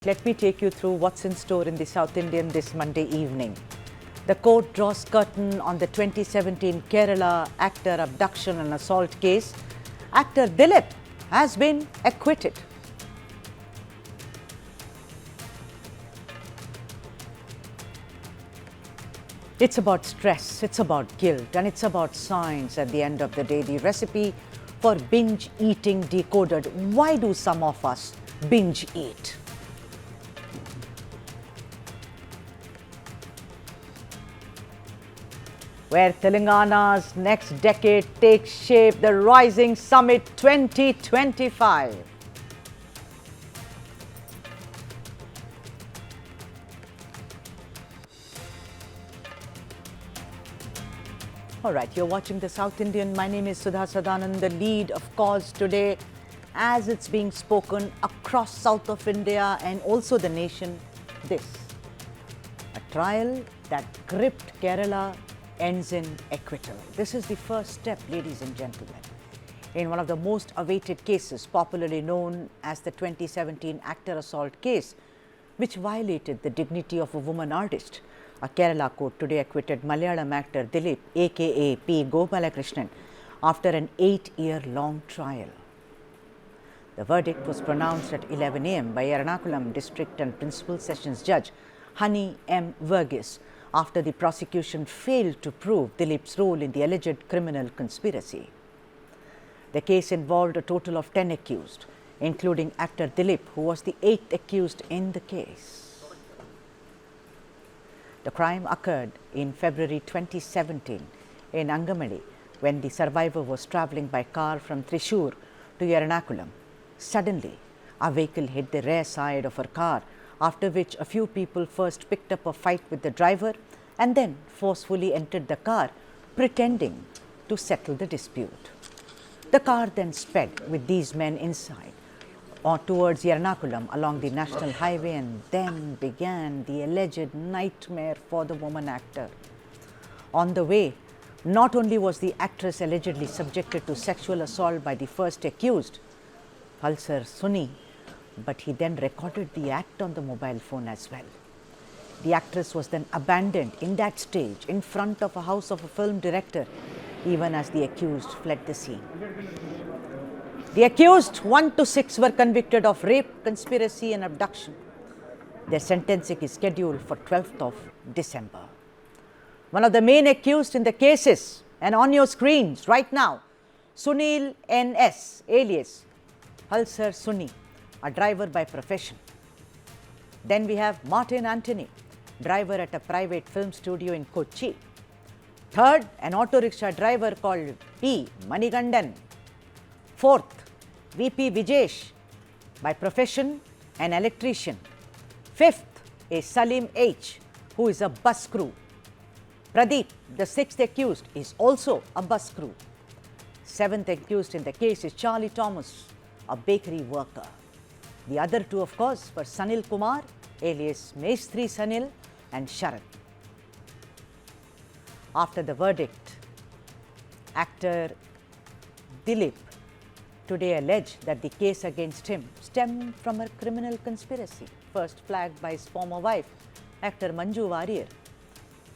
Let me take you through what's in store in the South Indian this Monday evening. The court draws curtain on the 2017 Kerala actor abduction and assault case. Actor Dilip has been acquitted. It's about stress, it's about guilt, and it's about science at the end of the day. The recipe for binge eating decoded. Why do some of us binge eat? Where Telangana's next decade takes shape, the Rising Summit 2025. All right, you're watching the South Indian. My name is Sudha Sadanand. The lead, of course, today, as it's being spoken across south of India and also the nation, this. A trial that gripped Kerala ends in acquittal. This is the first step, ladies and gentlemen, in one of the most awaited cases, popularly known as the 2017 actor assault case, which violated the dignity of a woman artist. A Kerala court today acquitted Malayalam actor Dilip, aka P. Gopalakrishnan, after an 8-year-long trial. The verdict was pronounced at 11 a.m. by Ernakulam District and Principal Sessions Judge Hani M. Verghese, after the prosecution failed to prove Dilip's role in the alleged criminal conspiracy. The case involved a total of 10 accused, including actor Dilip, who was the 8th accused in the case. The crime occurred in February 2017 in Angamali, when the survivor was travelling by car from Thrissur to Ernakulam. Suddenly, a vehicle hit the rear side of her car, after which a few people first picked up a fight with the driver and then forcefully entered the car, pretending to settle the dispute. The car then sped with these men inside or towards Ernakulam along the national highway, and then began the alleged nightmare for the woman actor. On the way, not only was the actress allegedly subjected to sexual assault by the first accused, Pulsar Suni, but he then recorded the act on the mobile phone as well. The actress was then abandoned in that stage in front of a house of a film director, even as the accused fled the scene. The accused 1 to 6 were convicted of rape, conspiracy and abduction. Their sentencing is scheduled for 12th of December. One of the main accused in the cases, and on your screens right now, Sunil N.S. alias Pulsar Suni, a driver by profession. Then we have Martin Anthony, driver at a private film studio in Kochi. Third, an auto rickshaw driver called P. Manigandan. Fourth, VP Vijesh, by profession an electrician. Fifth is Salim H., who is a bus crew. Pradeep, the 6th accused, is also a bus crew. 7th accused in the case is Charlie Thomas, a bakery worker. The other two, of course, were Sanil Kumar, alias Mestri Sanil, and Sharad. After the verdict, actor Dilip today alleged that the case against him stemmed from a criminal conspiracy, first flagged by his former wife, actor Manju Warrier.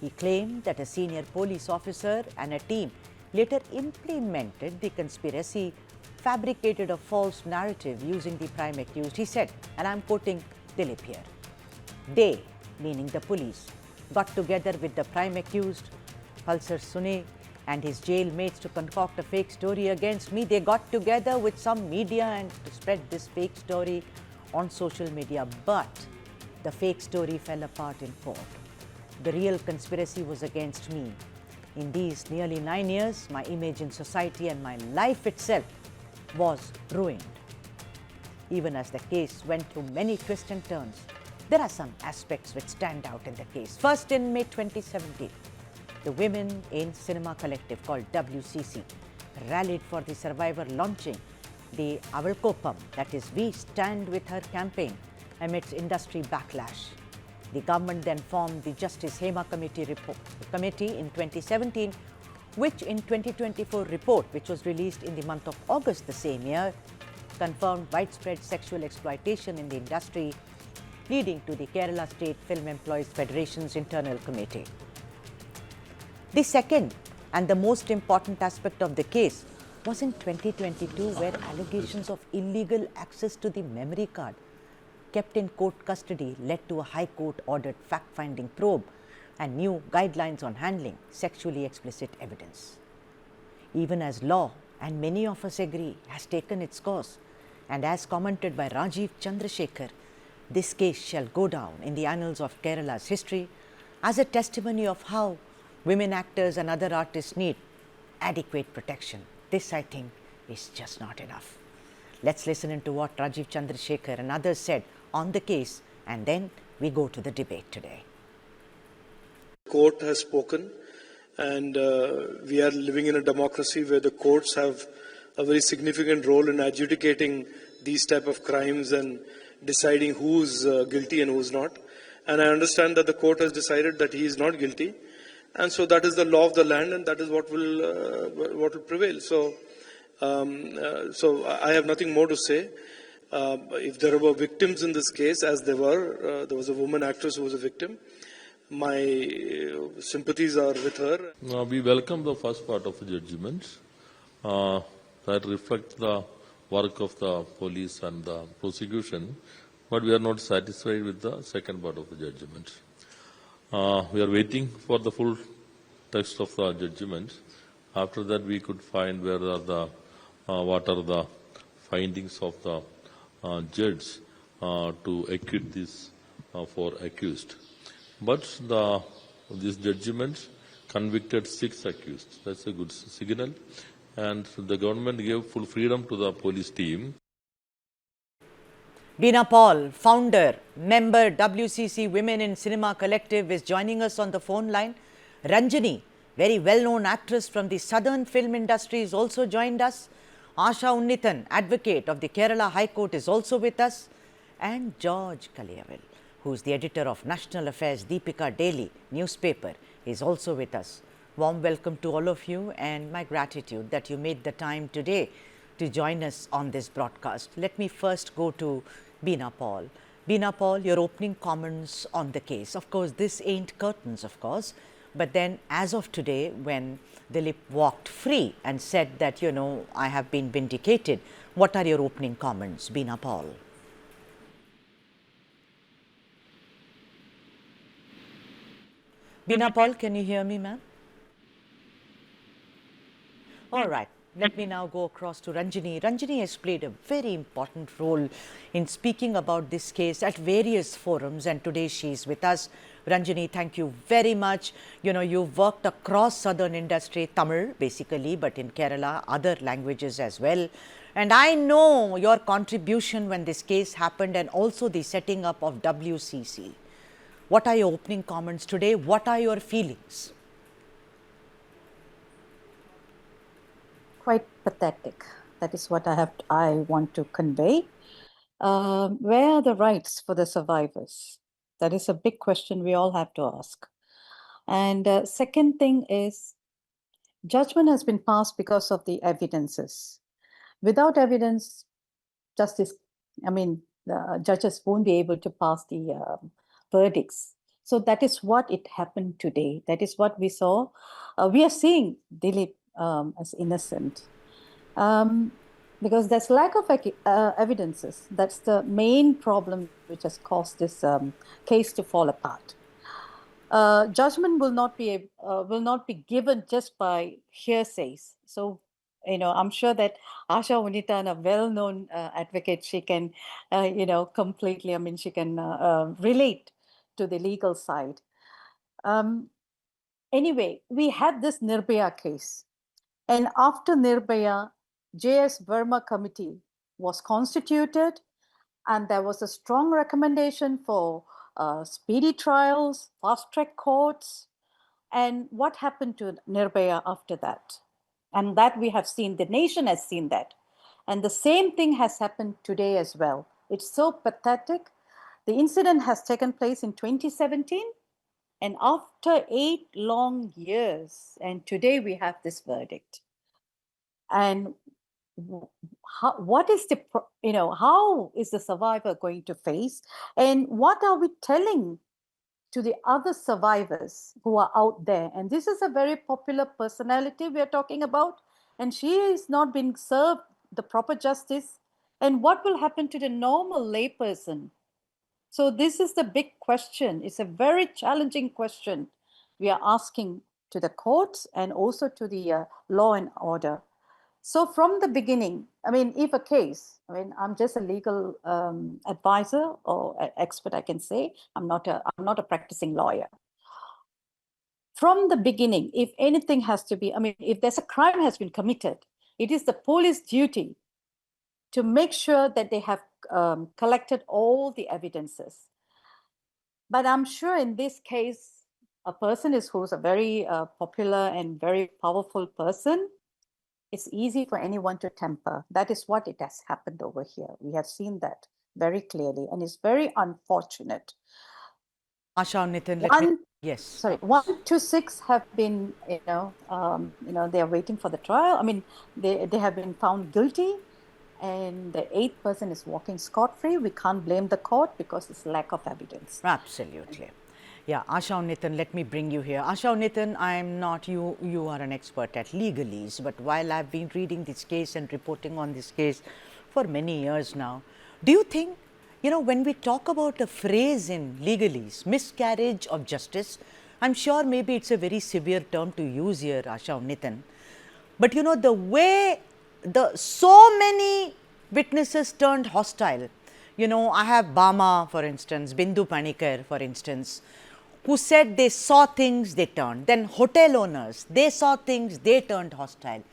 He claimed that a senior police officer and a team later implemented the conspiracy, fabricated a false narrative using the prime accused. He said, and I'm quoting Dilip here, "They," meaning the police, got together with the prime accused, Pulsar Suni, and his jail mates to concoct a fake story against me. They got together with some media and to spread this fake story on social media, but the fake story fell apart in court. The real conspiracy was against me. In these nearly 9 years, my image in society and my life itself was ruined. Even as the case went through many twists and turns, there are some aspects which stand out in the case. First, in May 2017, the Women in Cinema Collective, called WCC, rallied for the survivor, launching the Avalkoppam, that is, We Stand With Her campaign, amidst industry backlash. The government then formed the Justice Hema Committee in 2017, which in 2024 report, which was released in the month of August the same year, confirmed widespread sexual exploitation in the industry leading to the Kerala State Film Employees Federation's internal committee. The second and the most important aspect of the case was in 2022, where allegations of illegal access to the memory card kept in court custody led to a High Court ordered fact-finding probe and new guidelines on handling sexually explicit evidence. Even as law, and many of us agree, has taken its course, and as commented by Rajiv Chandrasekhar, this case shall go down in the annals of Kerala's history as a testimony of how women actors and other artists need adequate protection. This, I think, is just not enough. Let's listen into what Rajiv Chandrasekhar and others said on the case, and then we go to the debate today. The court has spoken, and we are living in a democracy where the courts have a very significant role in adjudicating these type of crimes and deciding who's guilty and who's not. And I understand that the court has decided that he is not guilty, and so that is the law of the land, and that is what will prevail. So I have nothing more to say. If there were victims in this case, as there was a woman actress who was a victim, my sympathies are with her. We welcome the first part of the judgment that reflects the work of the police and the prosecution, but we are not satisfied with the second part of the judgment. We are waiting for the full text of the judgment. After that, we could find what are the findings of the judge to acquit this for accused. But this judgment convicted 6 accused. That's a good signal. And the government gave full freedom to the police team. Beena Paul, founder, member, WCC Women in Cinema Collective, is joining us on the phone line. Ranjani, very well-known actress from the southern film industry, is also joined us. Asha Unnithan, advocate of the Kerala High Court, is also with us. And George Kaliyavel, who is the editor of National Affairs Deepika Daily newspaper, is also with us. Warm welcome to all of you, and my gratitude that you made the time today to join us on this broadcast. Let me first go to Beena Paul. Beena Paul, your opening comments on the case. Of course, this ain't curtains, of course, but then as of today, when Dilip walked free and said that, you know, I have been vindicated, what are your opening comments, Beena Paul? Beena Paul, can you hear me, ma'am? All right. Let me now go across to Ranjani. Ranjani has played a very important role in speaking about this case at various forums, and today she is with us. Ranjani, thank you very much. You know, you've worked across southern industry, Tamil basically, but in Kerala, other languages as well. And I know your contribution when this case happened, and also the setting up of WCC. What are your opening comments today? What are your feelings? Quite pathetic. That is what I want to convey. Where are the rights for the survivors? That is a big question we all have to ask. And second thing is, judgment has been passed because of the evidences. Without evidence, the judges won't be able to pass the verdicts. So that is what it happened today. That is what we saw. We are seeing Dilip as innocent, because there's lack of evidences. That's the main problem which has caused this case to fall apart. Judgment will not be given just by hearsays. So, you know, I'm sure that Asha Unnithan, a well-known advocate, she can, completely, she can relate to the legal side. Anyway, we had this Nirbhaya case. And after Nirbhaya, J.S. Verma committee was constituted, and there was a strong recommendation for speedy trials, fast-track courts. And what happened to Nirbhaya after that? And that we have seen, the nation has seen that. And the same thing has happened today as well. It's so pathetic. The incident has taken place in 2017. And after 8 long years, and today we have this verdict. And what is the, how is the survivor going to face, and what are we telling to the other survivors who are out there? And this is a very popular personality we are talking about, and she is not being served the proper justice. And what will happen to the normal layperson? So this is the big question. It's a very challenging question we are asking to the courts and also to the law and order. So from the beginning, I mean, if a case, I mean, I'm just a legal advisor or expert, I can say. I'm not a practicing lawyer. From the beginning, if anything has to be, I mean, if there's a crime has been committed, it is the police duty to make sure that they have collected all the evidences. But I'm sure in this case, a person who's a very popular and very powerful person, it's easy for anyone to temper. That is what it has happened over here. We have seen that very clearly, and it's very unfortunate. Asha, Nitin, yes. Sorry, 1 to 6 have been, they are waiting for the trial. I mean, they have been found guilty, and the 8th person is walking scot-free. We can't blame the court because it's lack of evidence. Absolutely. Yeah, Asha Nitin, let me bring you here. Asha Nitin, I'm not, you are an expert at legalese, but while I've been reading this case and reporting on this case for many years now, do you think, when we talk about a phrase in legalese, miscarriage of justice, I'm sure maybe it's a very severe term to use here, Asha Nitin, but the way so many witnesses turned hostile. I have Bama, for instance, Bindu Panikar, for instance, who said they saw things, they turned. Then hotel owners, they saw things, they turned hostile.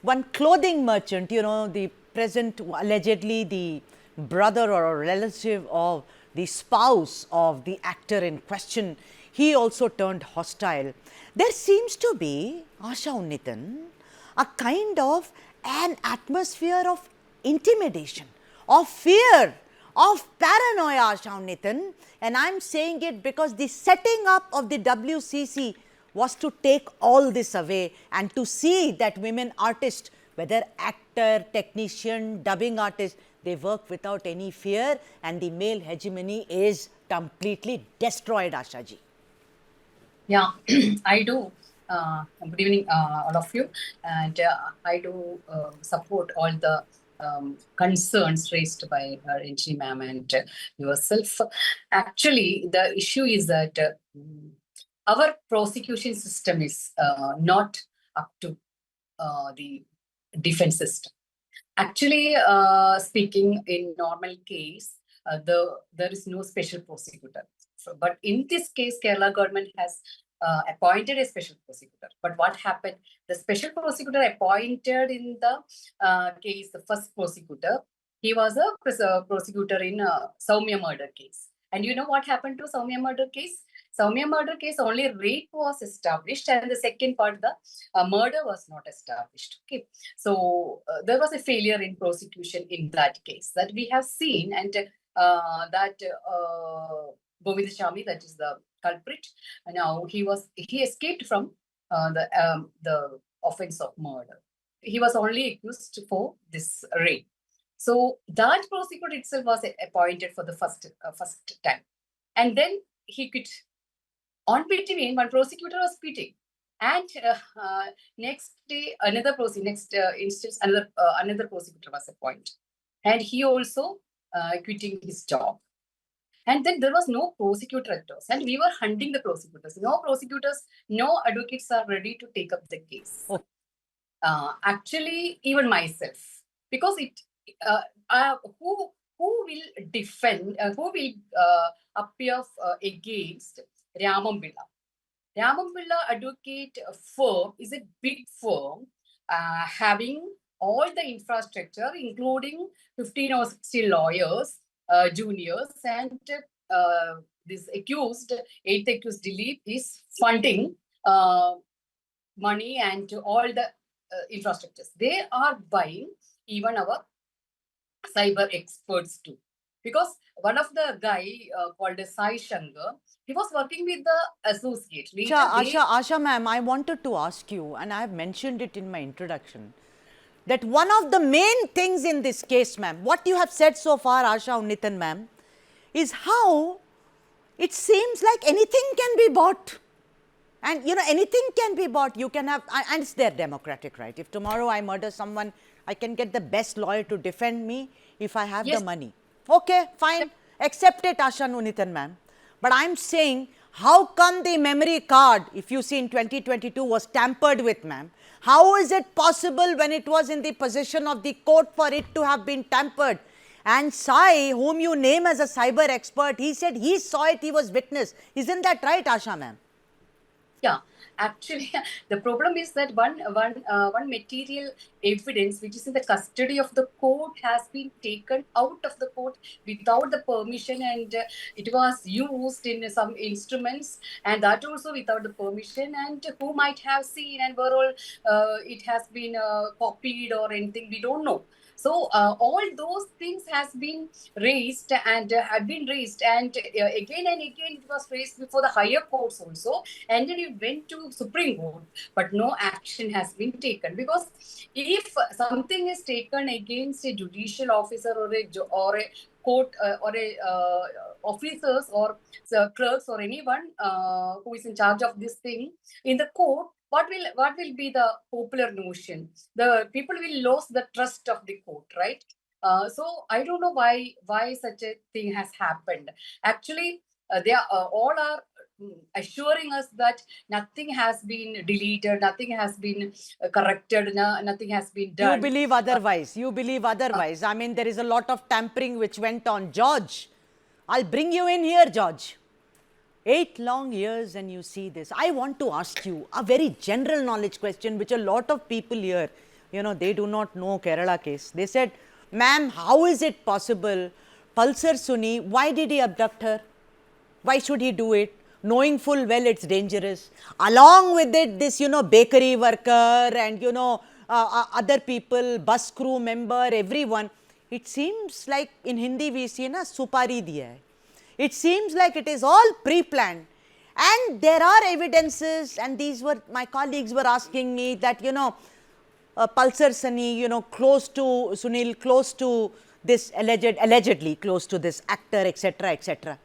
One clothing merchant, the present, allegedly the brother or a relative of the spouse of the actor in question, he also turned hostile. There seems to be, Asha Nitin, a kind of an atmosphere of intimidation, of fear, of paranoia, Asha Nitin, and I'm saying it because the setting up of the WCC was to take all this away and to see that women artists, whether actor, technician, dubbing artist, they work without any fear, and the male hegemony is completely destroyed, Ashaji. Yeah, I do. Good evening, all of you. And I do support all the concerns raised by Renji ma'am and yourself. Actually, the issue is that our prosecution system is not up to the defense system. Actually, speaking in normal case, there is no special prosecutor. But in this case, Kerala government has appointed a special prosecutor. But what happened? The special prosecutor appointed in the case, the first prosecutor, he was a prosecutor in Soumya murder case. And you know what happened to Soumya murder case? Soumya murder case, only rape was established, and the second part, the murder was not established. Okay, so there was a failure in prosecution in that case that we have seen, and that Govind Shami, that is the culprit, now he escaped from the offense of murder. He was only accused for this rape. So that prosecutor itself was appointed for the first time, and then he could. On between, one prosecutor was quitting, and next day another instance another prosecutor was appointed, and he also quitting his job. And then there was no prosecutor at all, and we were hunting the prosecutors. No prosecutors, no advocates are ready to take up the case. Oh. Actually, even myself, because who will defend, who will appear against Ramambilla? Ramambilla Advocate Firm is a big firm having all the infrastructure, including 15 or 16 lawyers, juniors, and this accused, 8th accused Dilip, is funding money and all the infrastructures. They are buying even our cyber experts too. Because one of the guy called Sai Shankar, he was working with the associate. Asha ma'am, I wanted to ask you, and I have mentioned it in my introduction. that one of the main things in this case, ma'am, what you have said so far, Asha Unnithan ma'am, is how it seems like anything can be bought. And you know, anything can be bought. You can have, and it's their democratic right. If tomorrow I murder someone, I can get the best lawyer to defend me if I have the money. Okay, fine. Accept it, Asha Unnithan ma'am. But I'm saying, how come the memory card, if you see in 2022, was tampered with, ma'am? How is it possible when it was in the possession of the court for it to have been tampered? And Sai, whom you name as a cyber expert, he said he saw it, he was witness. Isn't that right, Asha ma'am? Yeah, actually, the problem is that one material evidence which is in the custody of the court has been taken out of the court without the permission, and it was used in some instruments, and that also without the permission. And who might have seen, and where all it has been copied or anything, we don't know. So all those things has been raised and have been raised, and again and again it was raised before the higher courts also, and then it went to Supreme Court, but no action has been taken. Because if something is taken against a judicial officer or a court or a officers or clerks or anyone who is in charge of this thing in the court, what will be the popular notion? The people will lose the trust of the court, right? So I don't know why such a thing has happened. Actually, they are all are assuring us that nothing has been deleted, nothing has been corrected, nothing has been done. You believe otherwise. You believe otherwise. I mean, there is a lot of tampering which went on. George, I'll bring you in here, George. 8 long years and you see this. I want to ask you a very general knowledge question which a lot of people here, you know, they do not know Kerala case. They said, ma'am, how is it possible? Pulsar Suni, why did he abduct her? Why should he do it? Knowing full well it's dangerous. Along with it, this, you know, bakery worker and, you know, other people, bus crew member, everyone. It seems like in Hindi we see na supari diya hai. It seems like it is all pre-planned, and there are evidences, and these were, my colleagues were asking me that, you know, Pulsar Suni, you know, close to Sunil, close to this allegedly close to this actor, etc., etc.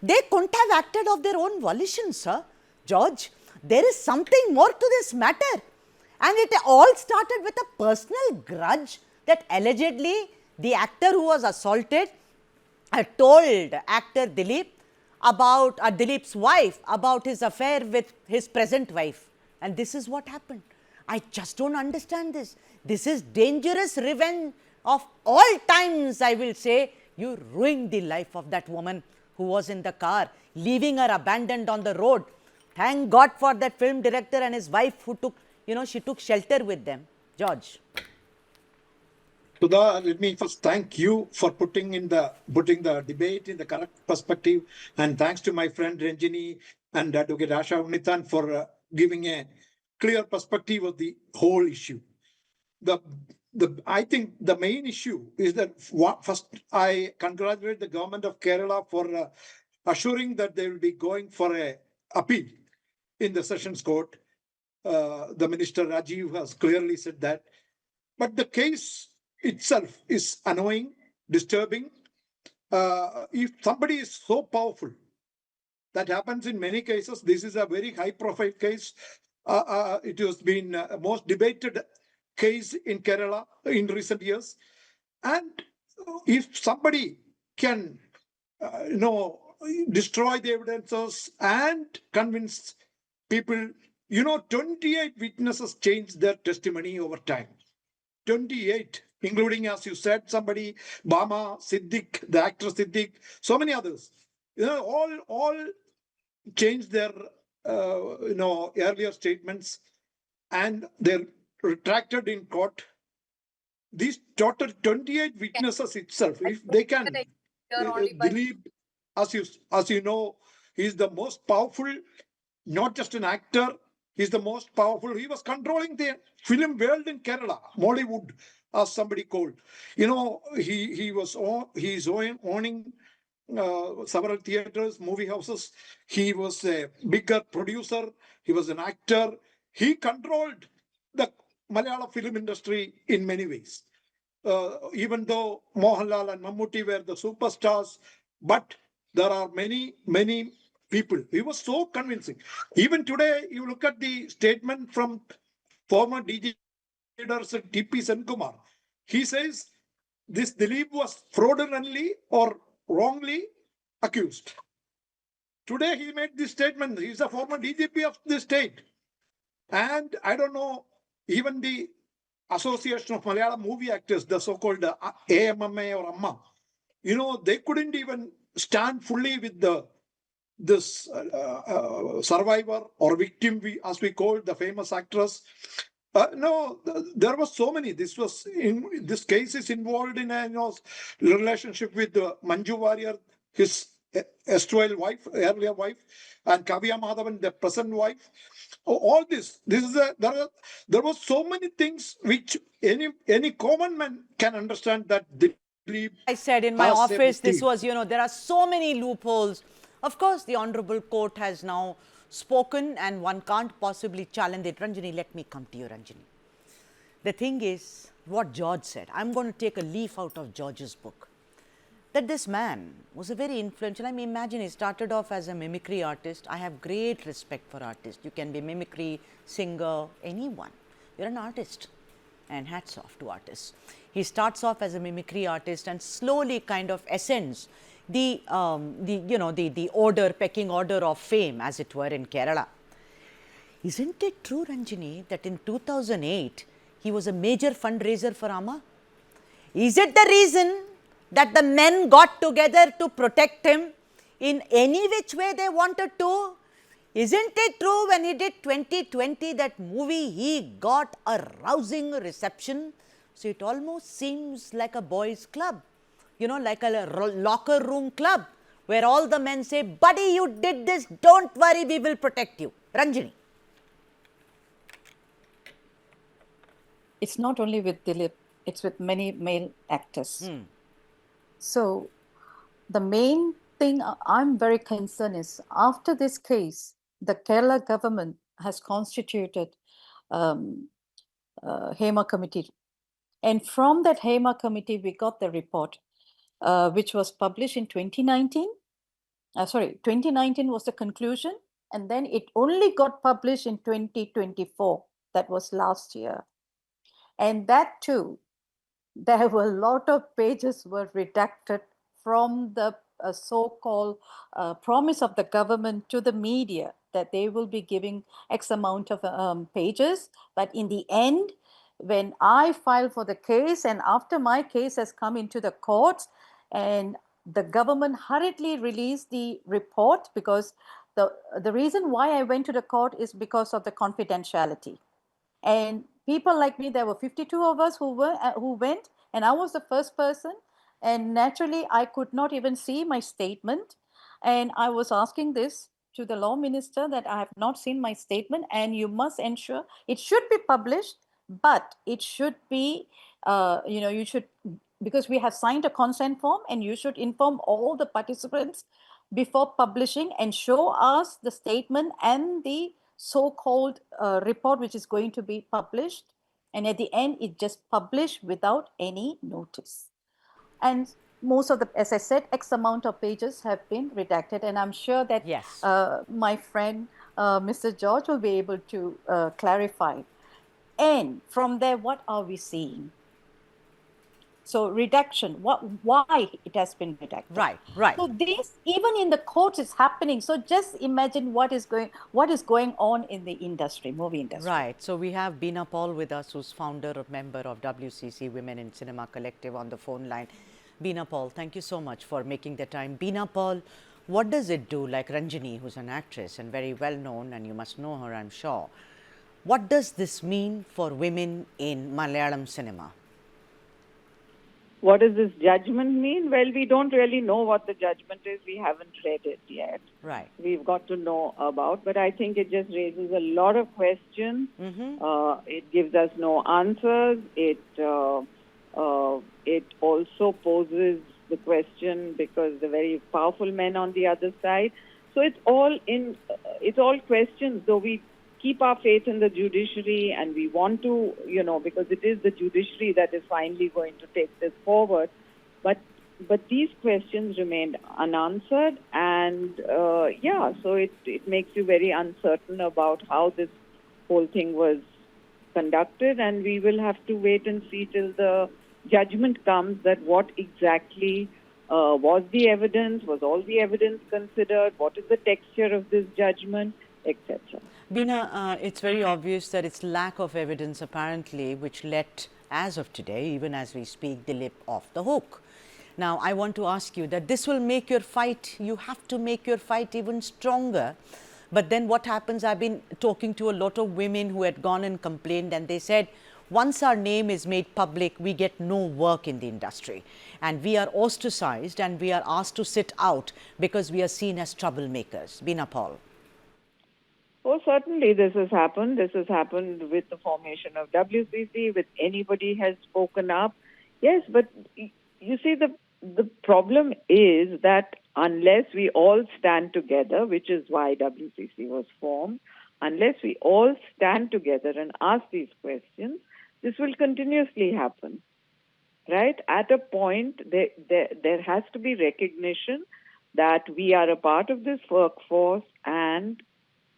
They couldn't have acted of their own volition, sir. George, there is something more to this matter, and it all started with a personal grudge that allegedly the actor who was assaulted told actor Dilip about Dilip's wife about his affair with his present wife, and this is what happened. I just don't understand this. This is dangerous revenge of all times, I will say. You ruined the life of that woman who was in the car, leaving her abandoned on the road. Thank God for that film director and his wife who took, you know, she took shelter with them. George. Sudha, let me first thank you for putting the debate in the correct perspective, and thanks to my friend Ranjini and Advocate Asha Unnithan for giving a clear perspective of the whole issue. I think the main issue is that first I congratulate the government of Kerala for assuring that they will be going for a appeal in the Sessions Court. The Minister Rajiv has clearly said that, but the case itself is annoying, disturbing. If somebody is so powerful, that happens in many cases. This is a very high-profile case. It has been a most debated case in Kerala in recent years. And if somebody can, destroy the evidences and convince people, 28 witnesses changed their testimony over time. 28, including, as you said, somebody, Bama, Siddiq, the actor Siddiq, so many others. All changed their, earlier statements, and they're retracted in court. These total 28 witnesses itself, if they can, Dileep, as you know, he's the most powerful, not just an actor, he's the most powerful. He was controlling the film world in Kerala, Bollywood, as somebody called. He's owning several theaters, movie houses. He was a bigger producer. He was an actor. He controlled the Malayalam film industry in many ways. Even though Mohanlal and Mammootty were the superstars, but there are many, many people. He was so convincing. Even today, you look at the statement from former DG leaders T.P. Senkumar. He says this Dilip was fraudulently or wrongly accused. Today he made this statement. He is a former DGP of the state. And I don't know, even the Association of Malayalam Movie Actors, the so-called AMMA or Amma, they couldn't even stand fully with this survivor or victim, as we call the famous actress. No, there was so many. This case is involved in a relationship with Manju Warrior, his erstwhile wife, earlier wife, and Kavya Madhavan, the present wife. All this is there was so many things which any common man can understand that Dilip. I said in my office, this was, there are so many loopholes. Of course, the Honorable Court has now spoken and one can't possibly challenge it. Ranjini, let me come to you, Ranjini. The thing is, what George said, I'm going to take a leaf out of George's book, that this man was a very influential. I mean, imagine he started off as a mimicry artist. I have great respect for artists. You can be mimicry, singer, anyone. You're an artist, and hats off to artists. He starts off as a mimicry artist and slowly kind of ascends the pecking order of fame, as it were, in Kerala. Isn't it true, Ranjini, that in 2008, he was a major fundraiser for Amma? Is it the reason that the men got together to protect him in any which way they wanted to? Isn't it true when he did 2020, that movie, he got a rousing reception? So it almost seems like a boys' club, like a locker room club, where all the men say, buddy, you did this, don't worry, we will protect you. Ranjini. It's not only with Dilip, it's with many male actors. So the main thing I'm very concerned is, after this case, the Kerala government has constituted Hema committee. And from that Hema committee, we got the report, which was published in 2019. 2019 was the conclusion. And then it only got published in 2024. That was last year. And that too, there were a lot of pages were redacted from the so-called promise of the government to the media that they will be giving X amount of pages. But in the end, when I filed for the case, and after my case has come into the courts, and the government hurriedly released the report, because the reason why I went to the court is because of the confidentiality. And people like me, there were 52 of us who went, and I was the first person. And naturally, I could not even see my statement. And I was asking this to the law minister, that I have not seen my statement, and you must ensure it should be published, but it should be, you should, because we have signed a consent form, and you should inform all the participants before publishing and show us the statement and the so-called report which is going to be published. And at the end, it just published without any notice. And most of the, as I said, X amount of pages have been redacted. And I'm sure that Yes. My friend, Mr. George, will be able to clarify. And from there, what are we seeing? So redaction, why it has been redacted. Right. So this, even in the courts, is happening. So just imagine what is going on in the industry, movie industry. Right. So we have Beena Paul with us, who's founder or member of WCC Women in Cinema Collective, on the phone line. Beena Paul, thank you so much for making the time. Beena Paul, what does it do, like Ranjini, who's an actress and very well known, and you must know her, I'm sure. What does this mean for women in Malayalam cinema? What does this judgment mean? Well, we don't really know what the judgment is. We haven't read it yet. Right. We've got to know about, but I think it just raises a lot of questions. It gives us no answers. It also poses the question, because the very powerful men on the other side. So it's all questions, though we keep our faith in the judiciary, and we want to, because it is the judiciary that is finally going to take this forward. But these questions remained unanswered, and so it makes you very uncertain about how this whole thing was conducted, and we will have to wait and see till the judgment comes that what exactly was the evidence, was all the evidence considered, what is the texture of this judgment, etc. Beena, it's very obvious that it's lack of evidence apparently which let, as of today, even as we speak, Dilip off the hook. Now, I want to ask you that this will make your fight, you have to make your fight even stronger. But then what happens, I've been talking to a lot of women who had gone and complained, and they said, once our name is made public, we get no work in the industry. And we are ostracized and we are asked to sit out because we are seen as troublemakers. Beena Paul. Oh, certainly this has happened. This has happened with the formation of WCC, with anybody has spoken up. Yes, but you see, the problem is that unless we all stand together, which is why WCC was formed, unless we all stand together and ask these questions, this will continuously happen, right? At a point, there has to be recognition that we are a part of this workforce and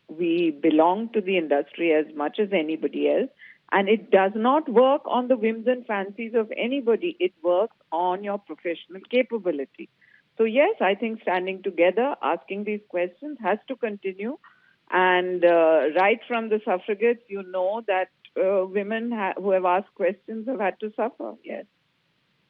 we belong to the industry as much as anybody else. And it does not work on the whims and fancies of anybody. It works on your professional capability. So yes, I think standing together, asking these questions has to continue. And right from the suffragettes, you know that women who have asked questions have had to suffer, yes.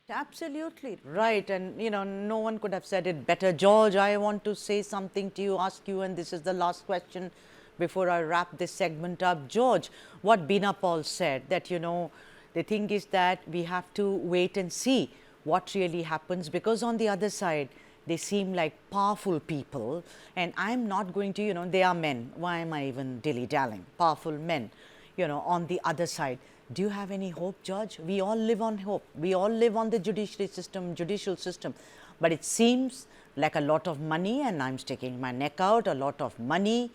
Absolutely right. And, no one could have said it better. George, I want to say something to you, ask you, and this is the last question before I wrap this segment up. George, what Beena Paul said, that, the thing is that we have to wait and see what really happens, because on the other side, they seem like powerful people, and I'm not going to, they are men. Why am I even dilly-dallying? Powerful men, on the other side. Do you have any hope, George? We all live on hope. We all live on the judicial system. But it seems like a lot of money, and I'm sticking my neck out, a lot of money,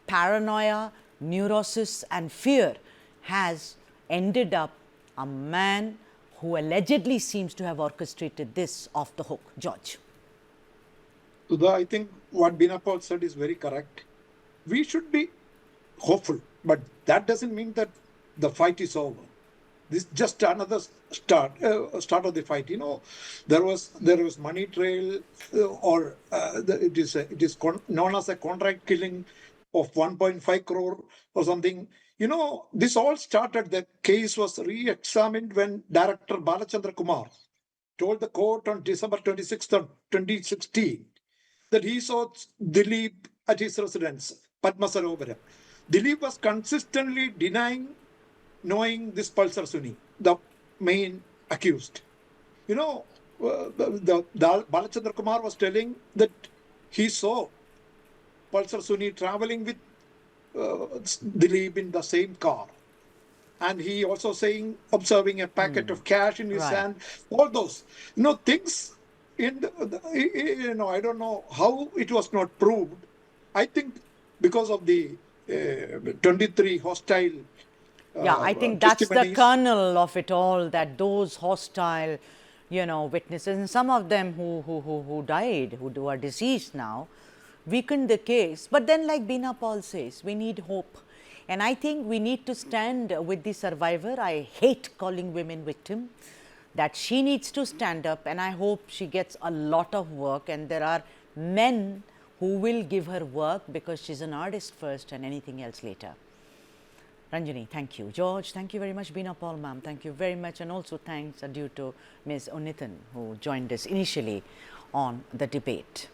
paranoia, neurosis and fear has ended up a man who allegedly seems to have orchestrated this off the hook. George. Sudha, I think what Beena Paul said is very correct. We should be hopeful, but that doesn't mean that the fight is over. This is just another start of the fight. There was money trail, it is known as a contract killing of 1.5 crore or something. This all started, the case was re-examined when Director Balachandra Kumar told the court on December 26th of 2016 that he saw Dileep at his residence, Padma Sarovaram. Dilip was consistently denying knowing this Pulsar Suni, the main accused. The Balachandra Kumar was telling that he saw Pulsar Suni traveling with Dilip in the same car. And he also observing a packet of cash in his hand, all those, things I don't know how it was not proved. I think because of the 23 hostile I think that's the kernel of it all, that those hostile, witnesses, and some of them who died, who are deceased now, weakened the case. But then, like Beena Paul says, we need hope. And I think we need to stand with the survivor. I hate calling women victim, that she needs to stand up, and I hope she gets a lot of work, and there are men who will give her work because she's an artist first and anything else later. Ranjani, thank you. George, thank you very much. Beena Paul, ma'am, thank you very much. And also thanks are due to Ms. Unithan, who joined us initially on the debate.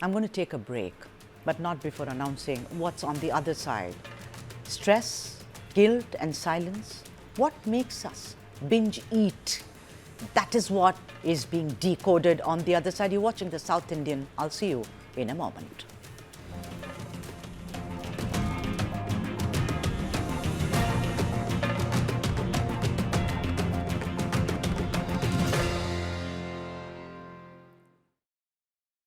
I'm going to take a break, but not before announcing what's on the other side. Stress, guilt and silence. What makes us binge eat? That is what is being decoded on the other side. You're watching the South Indian. I'll see you in a moment.